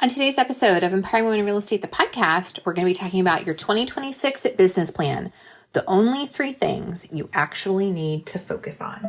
On today's episode of Empowering Women in Real Estate, the podcast, we're going to be talking about your 2026 business plan, the only 3 things you actually need to focus on.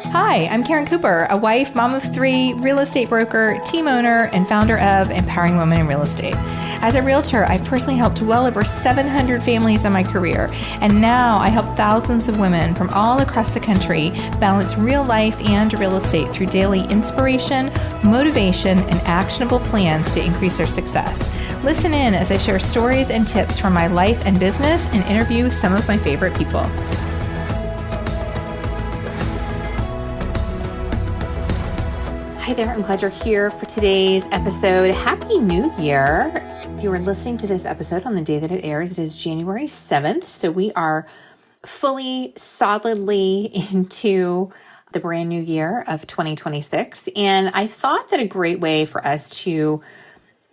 Hi, I'm Karen Cooper, a wife, mom of 3, real estate broker, team owner, and founder of Empowering Women in Real Estate. As a realtor, I've personally helped well over 700 families in my career, and now I help thousands of women from all across the country balance real life and real estate through daily inspiration, motivation, and actionable plans to increase their success. Listen in as I share stories and tips from my life and business and interview some of my favorite people. Hi there, I'm glad you're here for today's episode. Happy New Year. If you are listening to this episode on the day that it airs, it is January 7th. So we are fully, solidly into the brand new year of 2026. And I thought that a great way for us to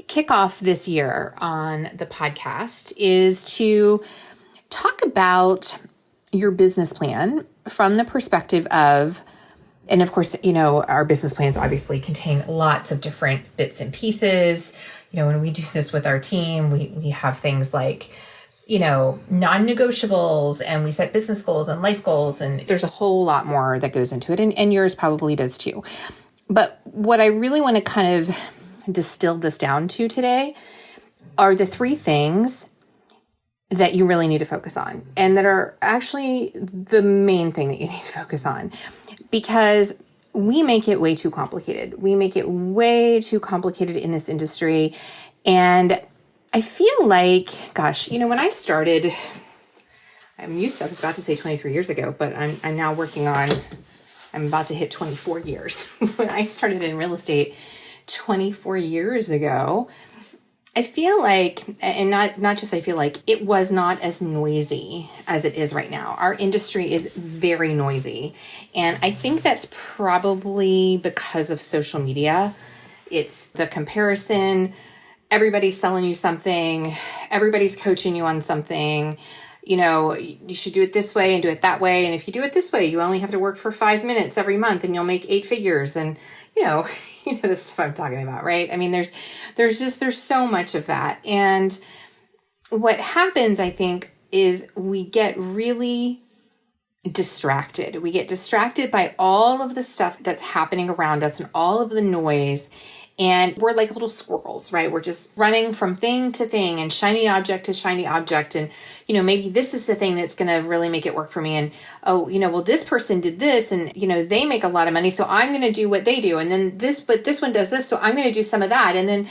kick off this year on the podcast is to talk about your business plan from the perspective of, and of course, our business plans obviously contain lots of different bits and pieces. When we do this with our team, we have things like, non-negotiables, and we set business goals and life goals, and there's a whole lot more that goes into it, and yours probably does too. But what I really want to kind of distill this down to today are the 3 things that you really need to focus on, and that are actually the main thing that you need to focus on, because we make it way too complicated. We make it way too complicated in this industry. And I feel like, when I started, I was about to say 23 years ago, but I'm now I'm about to hit 24 years. When I started in real estate 24 years ago, I feel like, and not just I feel like, it was not as noisy as it is right now. Our industry is very noisy. And I think that's probably because of social media. It's the comparison. Everybody's selling you something. Everybody's coaching you on something. You should do it this way and do it that way. And if you do it this way, you only have to work for 5 minutes every month and you'll make 8 figures. And, the stuff I'm talking about, right? I mean, there's so much of that. And what happens, I think, is we get really distracted. We get distracted by all of the stuff that's happening around us and all of the noise. And we're like little squirrels, right? We're just running from thing to thing and shiny object to shiny object. And, maybe this is the thing that's going to really make it work for me. And, well, this person did this and, they make a lot of money. So I'm going to do what they do. And then this one does this. So I'm going to do some of that. And then,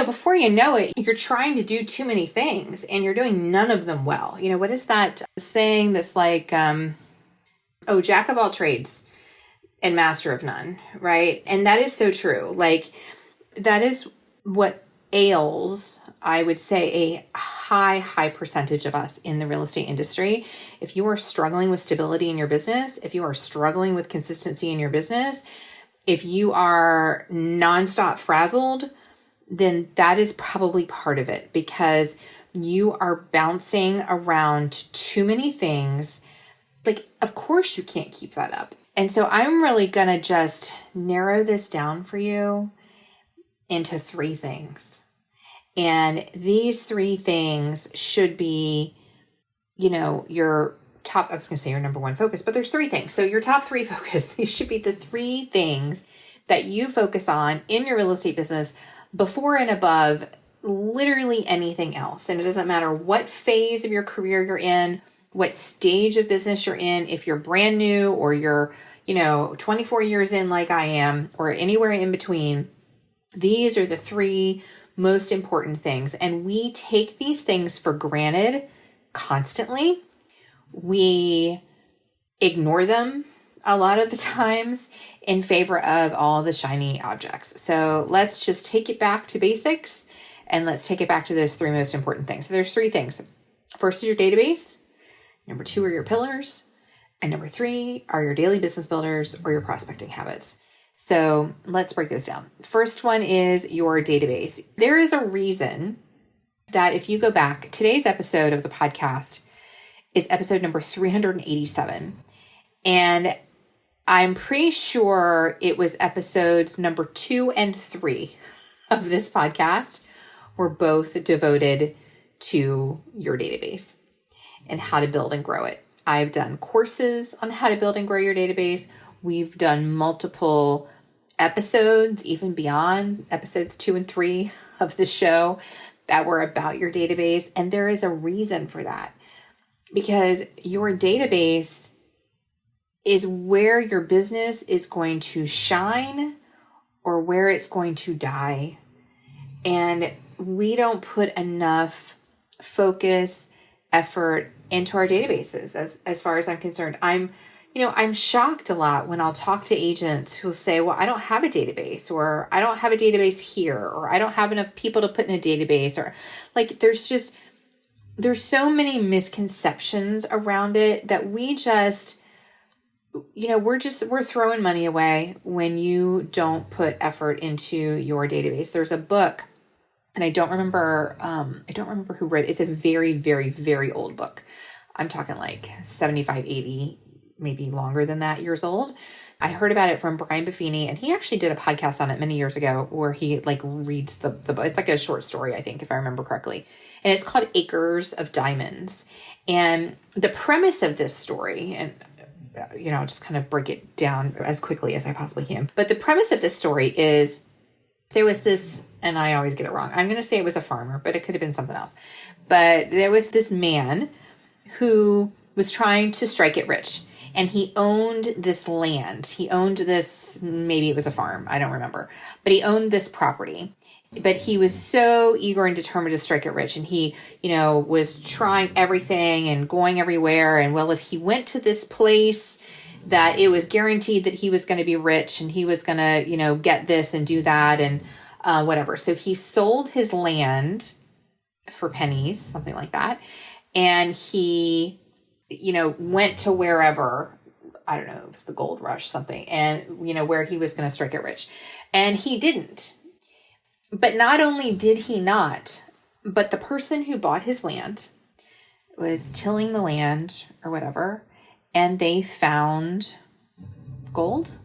before you know it, you're trying to do too many things and you're doing none of them well. What is that saying that's like, jack of all trades and master of none, right? And that is so true. Like, that is what ails, I would say, a high percentage of us in the real estate industry. If you are struggling with stability in your business, if you are struggling with consistency in your business, if you are nonstop frazzled, then that is probably part of it, because you are bouncing around too many things. Like, of course you can't keep that up. And so I'm really going to just narrow this down for you into 3 things. And these 3 things should be, your top, I was going to say your number 1 focus, but there's 3 things. So your top 3 focus, these should be the 3 things that you focus on in your real estate business before and above literally anything else. And it doesn't matter what phase of your career you're in, what stage of business you're in, if you're brand new or you're, 24 years in like I am, or anywhere in between. These are the 3 most important things. And we take these things for granted constantly. We ignore them a lot of the times in favor of all the shiny objects. So let's just take it back to basics and let's take it back to those 3 most important things. So there's 3 things. First is your database. Number 2 are your pillars. And number 3 are your daily business builders or your prospecting habits. So let's break this down. First one is your database. There is a reason that if you go back, today's episode of the podcast is episode number 387. And I'm pretty sure it was episodes number 2 and 3 of this podcast were both devoted to your database and how to build and grow it. I've done courses on how to build and grow your database. We've done multiple episodes, even beyond episodes 2 and 3 of the show, that were about your database. And there is a reason for that, because your database is where your business is going to shine or where it's going to die. And we don't put enough focus, effort into our databases as far as I'm concerned. I'm shocked a lot when I'll talk to agents who'll say, well, I don't have a database, or I don't have a database here, or I don't have enough people to put in a database, or like, there's so many misconceptions around it that we just, we're throwing money away when you don't put effort into your database. There's a book, and I don't remember who wrote it. It's a very, very, very old book. I'm talking like 75, 80, maybe longer than that, years old. I heard about it from Brian Buffini, and he actually did a podcast on it many years ago where he like reads the book. It's like a short story, I think, if I remember correctly. And it's called Acres of Diamonds. And the premise of this story, and I'll just kind of break it down as quickly as I possibly can. But the premise of this story is there was this, and I always get it wrong, I'm going to say it was a farmer, but it could have been something else. But there was this man who was trying to strike it rich. And he owned this land. He owned this, maybe it was a farm, I don't remember. But he owned this property. But he was so eager and determined to strike it rich. And he, was trying everything and going everywhere. And well, if he went to this place, that it was guaranteed that he was going to be rich and he was going to, get this and do that and whatever. So he sold his land for pennies, something like that. And he went to wherever, I don't know, it was the gold rush, something, and, where he was going to strike it rich. And he didn't. But not only did he not, but the person who bought his land was tilling the land or whatever, and they found gold.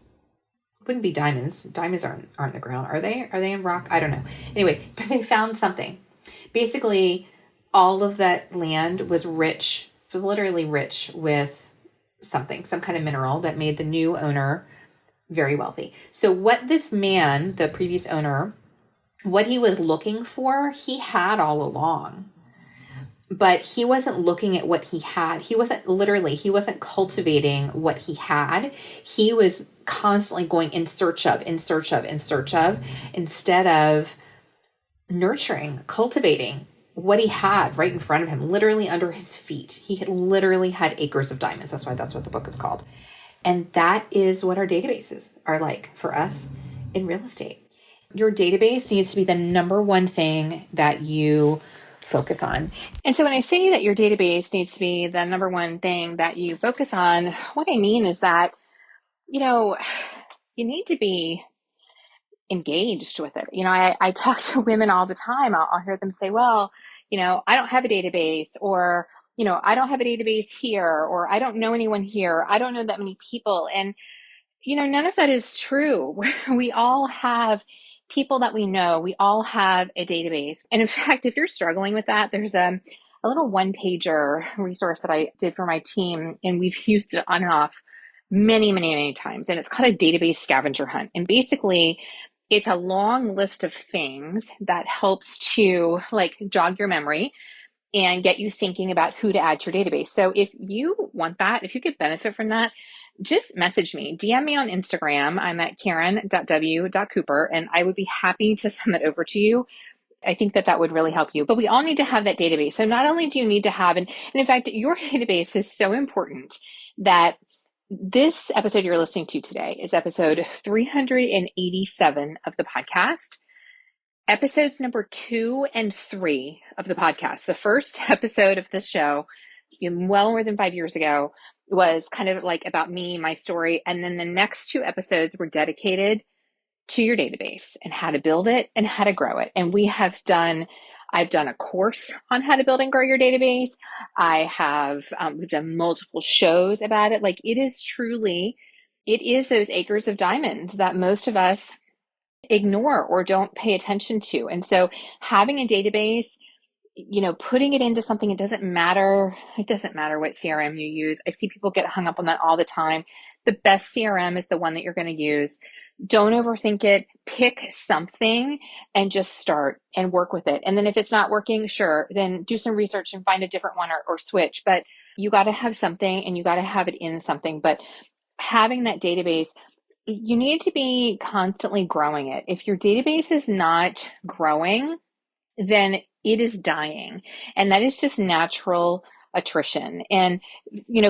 Wouldn't be diamonds. Diamonds aren't in the ground, are they? Are they in rock? I don't know. Anyway, but they found something. Basically, all of that land was rich. Was literally rich with something, some kind of mineral that made the new owner very wealthy. So what this man, the previous owner, what he was looking for, he had all along. But he wasn't looking at what he had. He wasn't cultivating what he had. He was constantly going in search of, instead of nurturing, cultivating what he had right in front of him, literally under his feet. He literally had acres of diamonds. That's what the book is called. And that is what our databases are like for us in real estate. Your database needs to be the number one thing that you focus on. And so when I say that your database needs to be the number one thing that you focus on, what I mean is that, you need to be engaged with it. I talk to women all the time. I'll hear them say, well, I don't have a database, or, I don't have a database here, or I don't know anyone here. I don't know that many people. And, none of that is true. We all have people that we know. We all have a database. And in fact, if you're struggling with that, there's a little one-pager resource that I did for my team, and we've used it on and off many, many, many times. And it's called a database scavenger hunt. And basically, it's a long list of things that helps to jog your memory and get you thinking about who to add to your database. So if you want that, if you could benefit from that, just message me, DM me on Instagram. I'm at karen.w.cooper, and I would be happy to send that over to you. I think that would really help you. But we all need to have that database. So not only do you need to have, and in fact, your database is so important that this episode you're listening to today is episode 387 of the podcast. Episodes number 2 and 3 of the podcast. The first episode of this show, well more than 5 years ago, was kind of about me, my story. And then the next 2 episodes were dedicated to your database and how to build it and how to grow it. And we have done I've done a course on how to build and grow your database. I have, we've done multiple shows about it. Like it is truly, it is those acres of diamonds that most of us ignore or don't pay attention to. And so having a database, putting it into something, it doesn't matter. It doesn't matter what CRM you use. I see people get hung up on that all the time. The best CRM is the one that you're going to use. Don't overthink it. Pick something and just start and work with it. And then if it's not working, sure, then do some research and find a different one or switch. But you got to have something and you got to have it in something. But having that database, you need to be constantly growing it. If your database is not growing, then it is dying. And that is just natural attrition. And,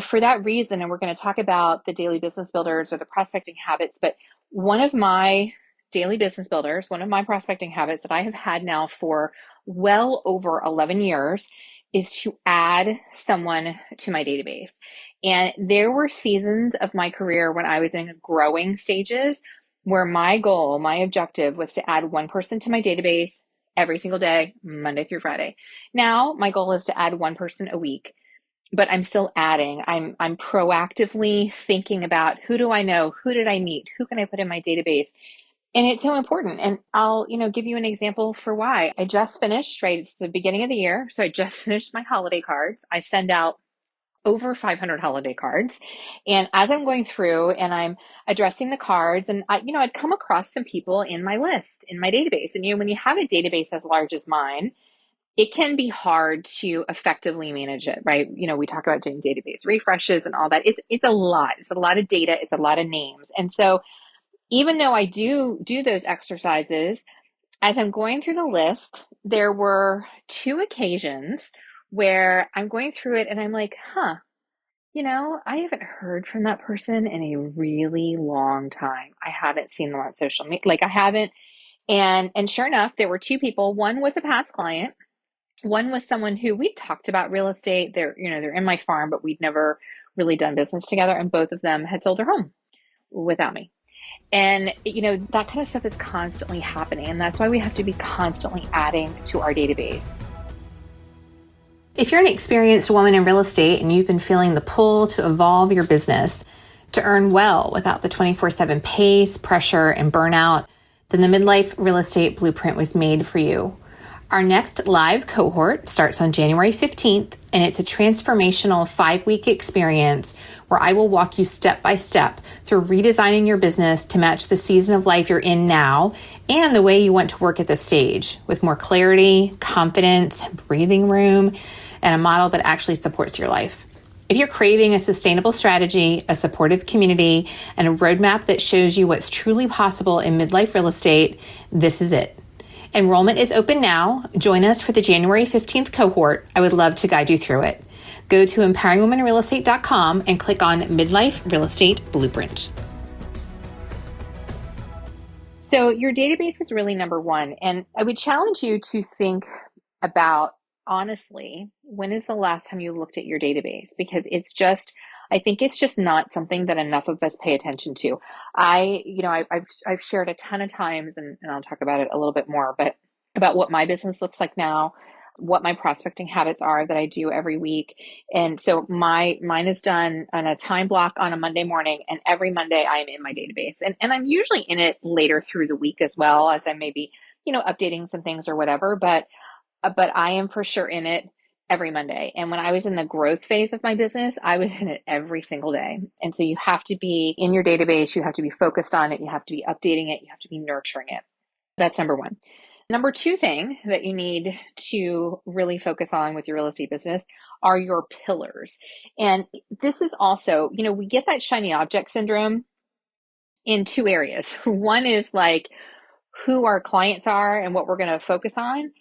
for that reason, and we're going to talk about the daily business builders or the prospecting habits, but one of my daily business builders, one of my prospecting habits that I have had now for well over 11 years is to add someone to my database. And there were seasons of my career when I was in growing stages where my goal, my objective was to add one person to my database every single day, Monday through Friday. Now my goal is to add one person a week, but I'm still adding. I'm proactively thinking about who do I know? Who did I meet? Who can I put in my database? And it's so important. And I'll, give you an example for why. I just finished, right? It's the beginning of the year. So I just finished my holiday cards. I send out over 500 holiday cards. And as I'm going through and I'm addressing the cards, and I'd come across some people in my list, in my database. And when you have a database as large as mine, it can be hard to effectively manage it, right? We talk about doing database refreshes and all that. It's a lot. It's a lot of data. It's a lot of names. And so even though I do those exercises, as I'm going through the list, there were two occasions where I'm going through it and I'm like, I haven't heard from that person in a really long time. I haven't seen them on social media. Like I haven't. And sure enough, there were two people. One was a past client. One was someone who we talked about real estate. They're in my farm, but we'd never really done business together. And both of them had sold their home without me. And, that kind of stuff is constantly happening. And that's why we have to be constantly adding to our database. If you're an experienced woman in real estate and you've been feeling the pull to evolve your business, to earn well without the 24/7 pace, pressure, and burnout, then the Midlife Real Estate Blueprint was made for you. Our next live cohort starts on January 15th, and it's a transformational 5-week experience where I will walk you step by step through redesigning your business to match the season of life you're in now and the way you want to work at this stage, with more clarity, confidence, breathing room, and a model that actually supports your life. If you're craving a sustainable strategy, a supportive community, and a roadmap that shows you what's truly possible in midlife real estate, this is it. Enrollment is open now. Join us for the January 15th cohort. I would love to guide you through it. Go to empoweringwomenrealestate.com and click on Midlife Real Estate Blueprint. So your database is really number one. And I would challenge you to think about, honestly, when is the last time you looked at your database? Because I think it's just not something that enough of us pay attention to. I've shared a ton of times, and I'll talk about it a little bit more, but about what my business looks like now, what my prospecting habits are that I do every week. And so mine is done on a time block on a Monday morning, and every Monday I am in my database. And I'm usually in it later through the week as well, as I may be, updating some things or whatever, but I am for sure in it every Monday. And when I was in the growth phase of my business, I was in it every single day. And so you have to be in your database. You have to be focused on it. You have to be updating it. You have to be nurturing it. That's number one. Number two thing that you need to really focus on with your real estate business are your pillars. And this is also, we get that shiny object syndrome in two areas. One is like who our clients are and what we're going to focus on.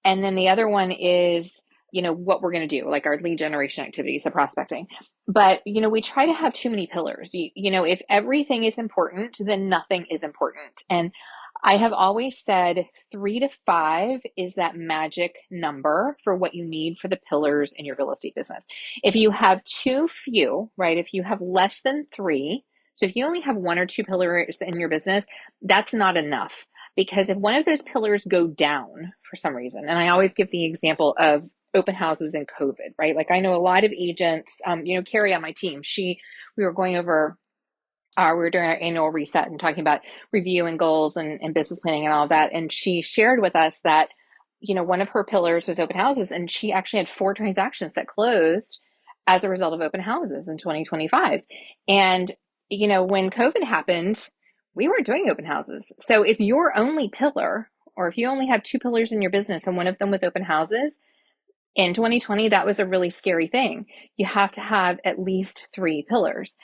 And then the other one is, what we're going to do, like our lead generation activities, the prospecting. But, we try to have too many pillars. If everything is important, then nothing is important. And I have always said 3 to 5 is that magic number for what you need for the pillars in your real estate business. If you have too few, right? If you have less than 3, so if you only have 1 or 2 pillars in your business, that's not enough. because if one of those pillars go down for some reason, and I always give the example of open houses and COVID, right? Like I know a lot of agents, Carrie on my team, we were going over we were doing our annual reset and talking about review and goals and business planning and all of that. And she shared with us that, one of her pillars was open houses, and she actually had 4 transactions that closed as a result of open houses in 2025. And, when COVID happened, we weren't doing open houses. So if your only pillar, or if you only had 2 pillars in your business and one of them was open houses, in 2020, that was a really scary thing. You have to have at least 3 pillars.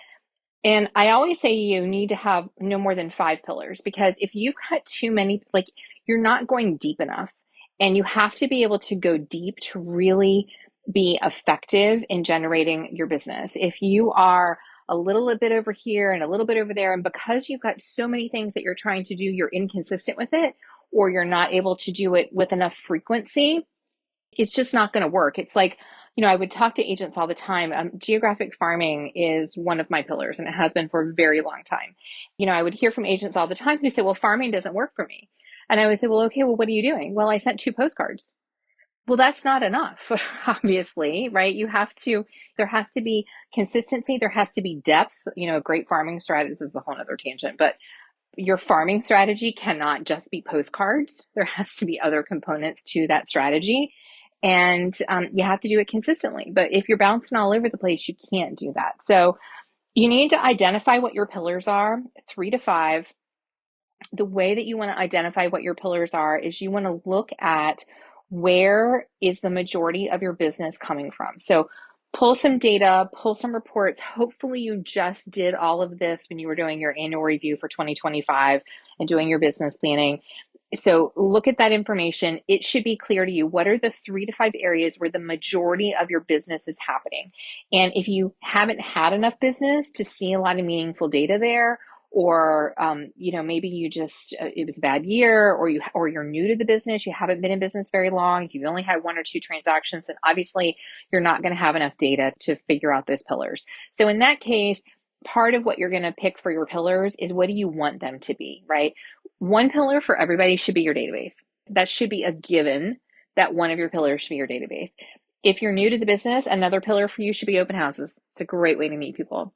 And I always say you need to have no more than 5 pillars, because if you've got too many, like you're not going deep enough, and you have to be able to go deep to really be effective in generating your business. If you are a little bit over here and a little bit over there, and because you've got so many things that you're trying to do, you're inconsistent with it, or you're not able to do it with enough frequency, it's just not going to work. It's like, I would talk to agents all the time. Geographic farming is one of my pillars, and it has been for a very long time. I would hear from agents all the time who say, well, farming doesn't work for me. And I would say, well, okay, well, what are you doing? Well, I sent 2 postcards. Well, that's not enough, obviously, right? There has to be consistency. There has to be depth. A great farming strategy, this is a whole other tangent, but your farming strategy cannot just be postcards. There has to be other components to that strategy. And you have to do it consistently. But if you're bouncing all over the place, you can't do that. So you need to identify what your pillars are, 3 to 5. The way that you want to identify what your pillars are is you want to look at where is the majority of your business coming from. So pull some data, pull some reports. Hopefully you just did all of this when you were doing your annual review for 2025 and doing your business planning. So look at that information. It should be clear to you, what are the 3 to 5 areas where the majority of your business is happening? And if you haven't had enough business to see a lot of meaningful data there, or maybe you just it was a bad year, or you're new to the business, you haven't been in business very long, you've only had 1 or 2 transactions, and obviously you're not going to have enough data to figure out those pillars. So in that case, part of what you're going to pick for your pillars is, what do you want them to be, right? 1 pillar for everybody should be your database. That should be a given, that one of your pillars should be your database. If you're new to the business, another pillar for you should be open houses. It's a great way to meet people.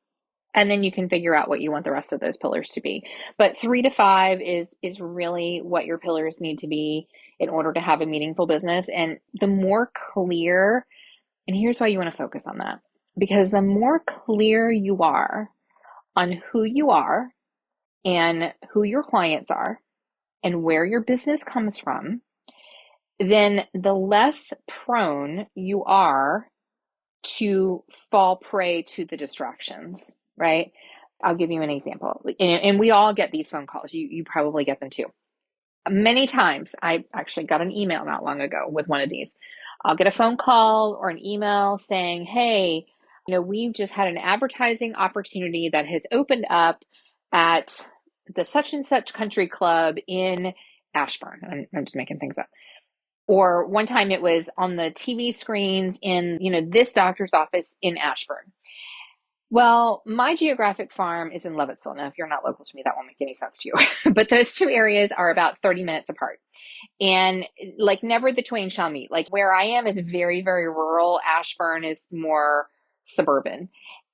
And then you can figure out what you want the rest of those pillars to be. But 3 to 5 is really what your pillars need to be in order to have a meaningful business. And the more clear, and here's why you want to focus on that, because the more clear you are on who you are and who your clients are and where your business comes from, then the less prone you are to fall prey to the distractions, right? I'll give you an example. And we all get these phone calls. You probably get them too. Many times, I actually got an email not long ago with one of these. I'll get a phone call or an email saying, hey, we've just had an advertising opportunity that has opened up at the such and such country club in Ashburn. I'm just making things up. Or one time it was on the TV screens in, this doctor's office in Ashburn. Well, my geographic farm is in Lovettsville. Now, if you're not local to me, that won't make any sense to you. But those 2 areas are about 30 minutes apart. And like never the twain shall meet. Like where I am is very, very rural. Ashburn is more suburban.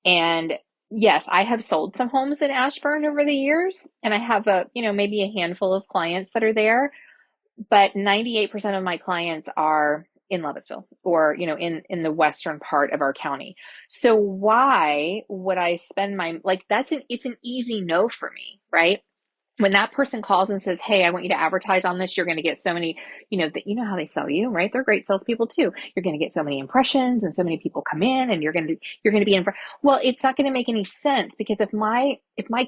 And yes, I have sold some homes in Ashburn over the years. And I have maybe a handful of clients that are there. But 98% of my clients are in Lovettsville, or, in the western part of our county. So why would I spend it's an easy no for me, right? When that person calls and says, hey, I want you to advertise on this, you're going to get so many, how they sell you, right? They're great salespeople too. You're going to get so many impressions and so many people come in, and you're going to be in. Well, it's not going to make any sense, because if my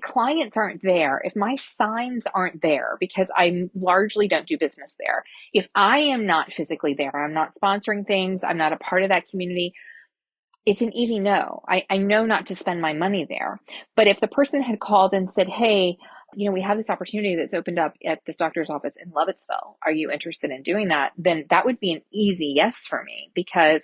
clients aren't there, if my signs aren't there, because I largely don't do business there, if I am not physically there, I'm not sponsoring things, I'm not a part of that community, it's an easy no. I know not to spend my money there. But if the person had called and said, hey, we have this opportunity that's opened up at this doctor's office in Lovettsville, are you interested in doing that? Then that would be an easy yes for me, because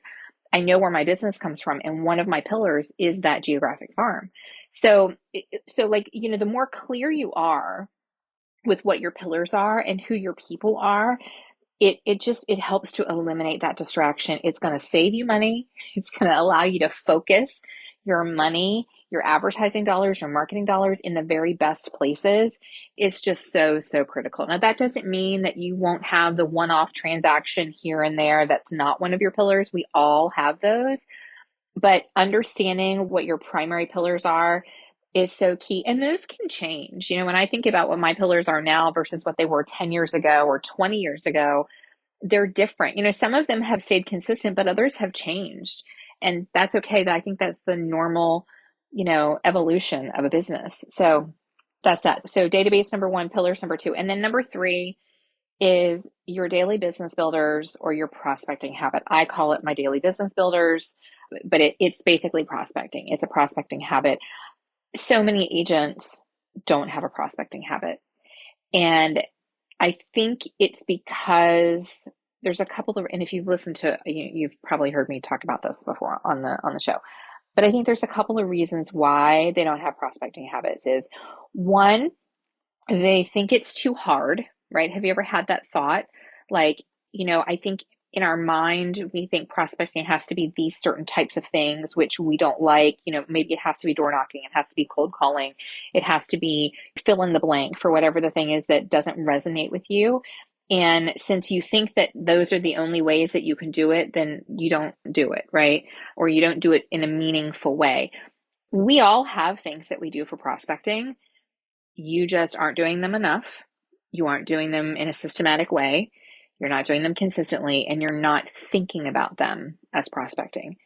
I know where my business comes from. And one of my pillars is that geographic farm. So the more clear you are with what your pillars are and who your people are, it helps to eliminate that distraction. It's going to save you money. It's going to allow you to focus your money, your advertising dollars, your marketing dollars in the very best places. It's just so, so critical. Now, that doesn't mean that you won't have the one-off transaction here and there that's not one of your pillars. We all have those, but understanding what your primary pillars are is so key. And those can change. When I think about what my pillars are now versus what they were 10 years ago or 20 years ago, they're different. Some of them have stayed consistent, but others have changed. And that's okay. I think that's the normal, evolution of a business. So that's that. So database number one, pillars number two. And then number three is your daily business builders or your prospecting habit. I call it my daily business builders, but it's basically prospecting. It's a prospecting habit. So many agents don't have a prospecting habit. And I think it's because there's a couple of, and if you've listened to, you've probably heard me talk about this before on the show, but I think there's a couple of reasons why they don't have prospecting habits. Is one, they think it's too hard, right? Have you ever had that thought? Like, I think in our mind, we think prospecting has to be these certain types of things, which we don't like. Maybe it has to be door knocking. It has to be cold calling. It has to be fill in the blank for whatever the thing is that doesn't resonate with you. And since you think that those are the only ways that you can do it, then you don't do it, right? Or you don't do it in a meaningful way. We all have things that we do for prospecting. You just aren't doing them enough. You aren't doing them in a systematic way. You're not doing them consistently, and you're not thinking about them as prospecting.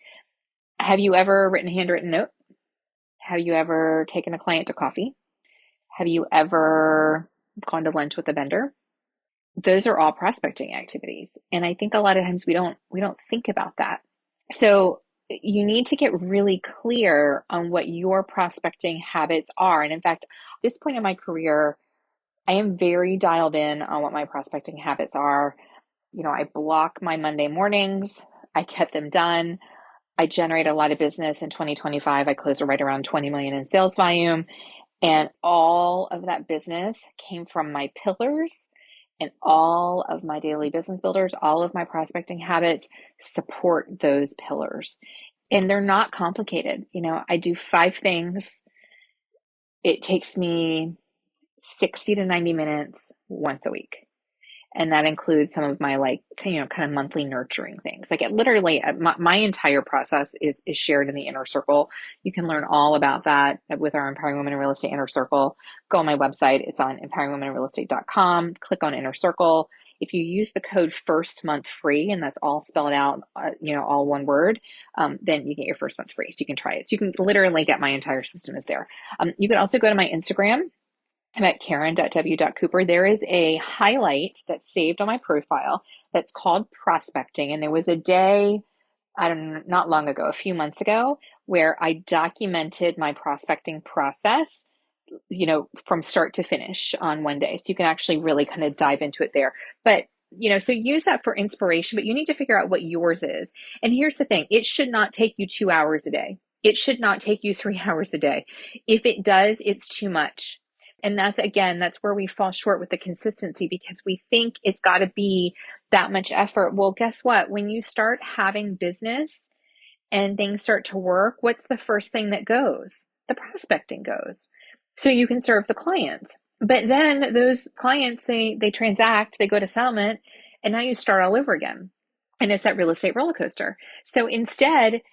Have you ever written a handwritten note? Have you ever taken a client to coffee? Have you ever gone to lunch with a vendor? Those are all prospecting activities. And I think a lot of times we don't think about that. So you need to get really clear on what your prospecting habits are. And in fact, at this point in my career, I am very dialed in on what my prospecting habits are. I block my Monday mornings. I get them done. I generate a lot of business in 2025. I closed right around 20 million in sales volume. And all of that business came from my pillars, and all of my daily business builders, all of my prospecting habits support those pillars. And they're not complicated. I do 5 things. It takes me 60 to 90 minutes once a week. And that includes some of my kind of monthly nurturing things. It literally, my entire process is shared in the Inner Circle. You can learn all about that with our Empowering Women in Real Estate Inner Circle. Go on my website. It's on empoweringwomeninrealestate.com. Click on Inner Circle. If you use the code first month free, and that's all spelled out, all one word, then you get your first month free. So you can try it. So you can literally get my entire system is there. You can also go to my Instagram. I'm at karen.w.cooper. There is a highlight that's saved on my profile that's called prospecting. And there was a day, I don't know, not long ago, a few months ago, where I documented my prospecting process, from start to finish on one day. So you can actually really kind of dive into it there. But so use that for inspiration, but you need to figure out what yours is. And here's the thing, it should not take you 2 hours a day. It should not take you 3 hours a day. If it does, it's too much. And that's where we fall short with the consistency, because we think it's got to be that much effort. Well, guess what? When you start having business and things start to work, what's the first thing that goes? The prospecting goes. So you can serve the clients. But then those clients, they transact, they go to settlement, and now you start all over again. And it's that real estate roller coaster. So instead,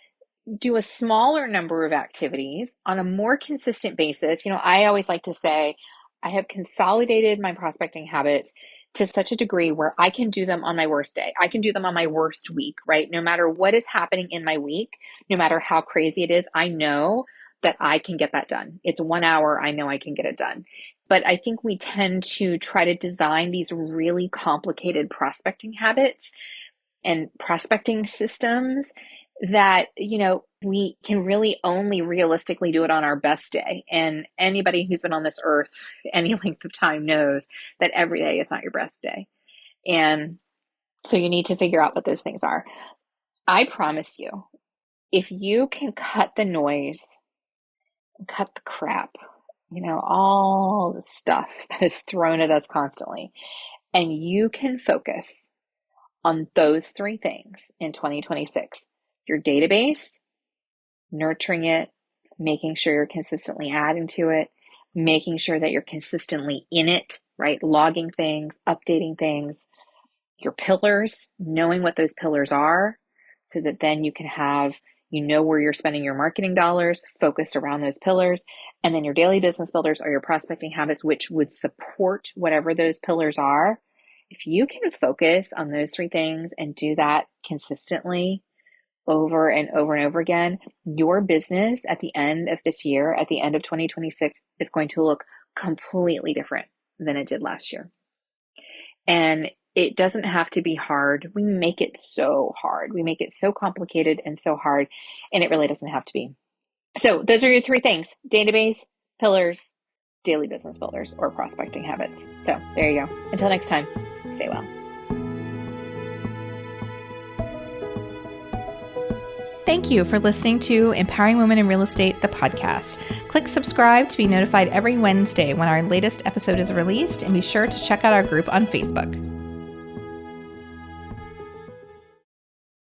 do a smaller number of activities on a more consistent basis. I always like to say I have consolidated my prospecting habits to such a degree where I can do them on my worst day. I can do them on my worst week, right? No matter what is happening in my week, no matter how crazy it is, I know that I can get that done. It's 1 hour. I know I can get it done. But I think we tend to try to design these really complicated prospecting habits and prospecting systems that, we can really only realistically do it on our best day. And anybody who's been on this earth any length of time knows that every day is not your best day. And so you need to figure out what those things are. I promise you, if you can cut the noise, cut the crap, all the stuff that is thrown at us constantly. And you can focus on those three things in 2026. Your database, nurturing it, making sure you're consistently adding to it, making sure that you're consistently in it, right? Logging things, updating things. Your pillars, knowing what those pillars are, so that then you can have, where you're spending your marketing dollars focused around those pillars. And then your daily business builders are your prospecting habits, which would support whatever those pillars are. If you can focus on those three things and do that consistently over and over and over again, your business at the end of this year, at the end of 2026, is going to look completely different than it did last year. And it doesn't have to be hard. We make it so hard. We make it so complicated and so hard, and it really doesn't have to be. So those are your three things: database, pillars, daily business builders, or prospecting habits. So there you go. Until next time, stay well. Thank you for listening to Empowering Women in Real Estate, the podcast. Click subscribe to be notified every Wednesday when our latest episode is released, and be sure to check out our group on Facebook.